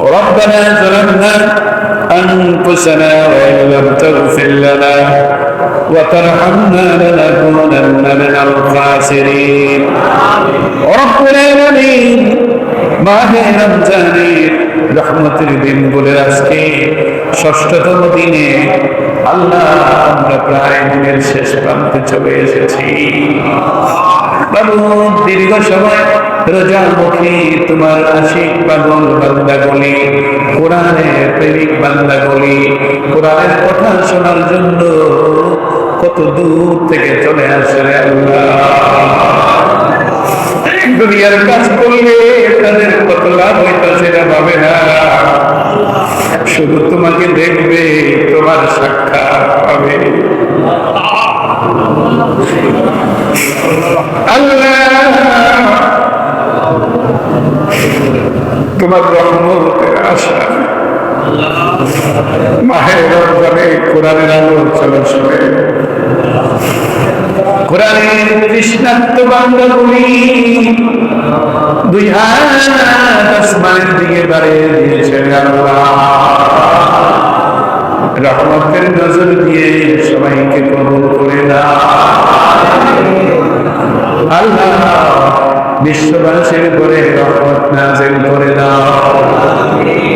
ربنا ظلمنا أنفسنا وإن لم تغفر لنا وترحمنا لنكونن من الخاسرين رب العالمين মাহে রমজানের রহমতের দিন বলে আজকে ষষ্ঠতম দিনে আল্লাহ আমরা প্রায় দিনের শেষ প্রান্তে চলে এসেছি বাবু দীর্ঘ সময় রোজামুখী তোমার আশিক পাগল বান্দাগুলি কোরআনের প্রেমিক বান্দাগুলি কোরআনের কথা শোনার জন্য কত দূর থেকে চলে আসে আল্লাহ দুনিয়ার কাজ করলে তাদের কত লাভ হইতো সেটা ভাবে না শুধু তোমাকে দেখবে তোমার সাক্ষাৎ পাবে আল্লাহ তোমার রহমতের আশা মাহে রমজানে কোরআনের আলোচনা শুনে কোরআনের তৃষ্ণার্ত বান্দাগুলি দুই হাত আসমানের দিকে বাড়িয়ে দিয়েছেন আল্লাহ রহমতের নজর দিয়ে সবাইকে কবুল করে দাও আল্লাহ বিশ্ববাসীর উপরে রহমত নাযিল করে দাও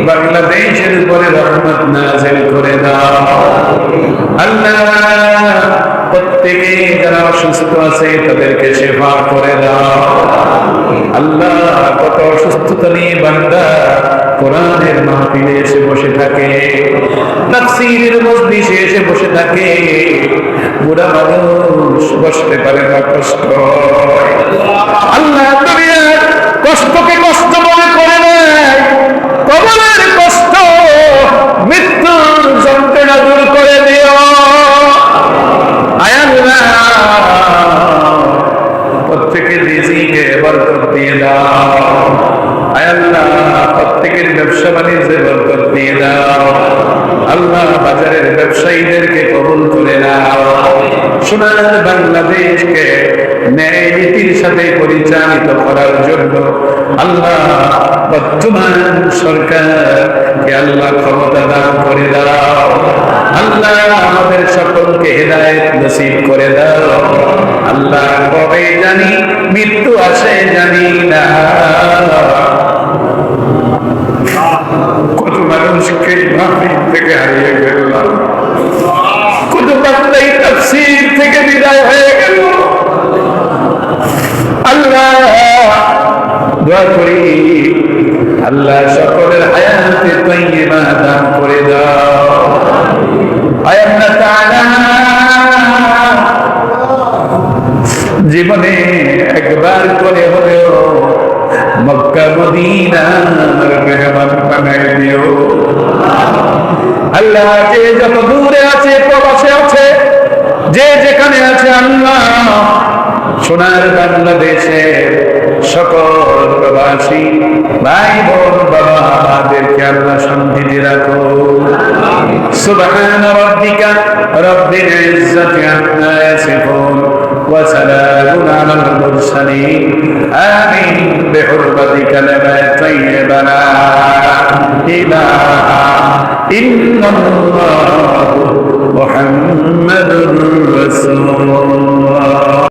বাংলাদেশের উপরে রহমত নাযিল করে দাও আল্লাহ প্রত্যেকে যারা অসুস্থ আছে তাদেরকে সেবা করে দাও আল্লাহ কত অসুস্থতা নিয়ে বান্দা কোরআনের মাহফিলে এসে বসে থাকে তাফসীরের মজলিসে এসে বসে থাকে বুড়া মানুষ বসতে পারে না কষ্ট আল্লাহ দুনিয়ার কষ্টকে কষ্ট মনে করে নাই কবরের কষ্ট মৃত্যুর যন্ত্রণা দূর করে দিও প্রত্যেকের রিজিকে বরকত দিয়ে দাও আল্লাহ প্রত্যেকের ব্যবসা বাণিজ্যে বরকত দিয়ে দাও আল্লাহ বাজারের ব্যবসায়ীদেরকে কবুল করে নাও সোনার বাংলাদেশকে ন্যায় নীতির সাথে পরিচালিত করার জন্য আল্লাহ বর্তমান সরকারকে আল্লাহ ক্ষমতা দান করে দাও আল্লাহ আমাদের সকলকে হেদায়েত নসিব করে দাও আল্লাহ কবে জানি মৃত্যু আসে জানি না কত মানুষকে মাহফিল থেকে হারিয়ে গেলাম কত বান্দাই তাফসীর থেকে বিদায় হয়ে গেল আল্লাহ দোয়া করি আল্লাহ সকলের হায়াতে তাইয়্যিবা দান করে দাও আল্লাহ তাআলা জীবনে একবার করে হলেও মক্কা মদিনার মেহমান বানায় দিও আল্লাহ যে যত দূরে আছে প্রবাসে আছে যে যেখানে আছে আল্লাহ সোনার বাংলাদেশের সকল প্রবাসী ভাই বোন বাবা আমাদেরকে আল্লাহ শান্তিতে রাখো সুবহান রাব্বিকা রব্বিল ইজ্জাতি আম্মা ইয়াসিফুন ওয়া সালামুন আলাল মুরসালিন আমিন বিহুরমাতি কালিমাত তাইয়্যিবানা ইলাহা ইল্লাল্লাহু মুহাম্মাদুর রাসূলুল্লাহ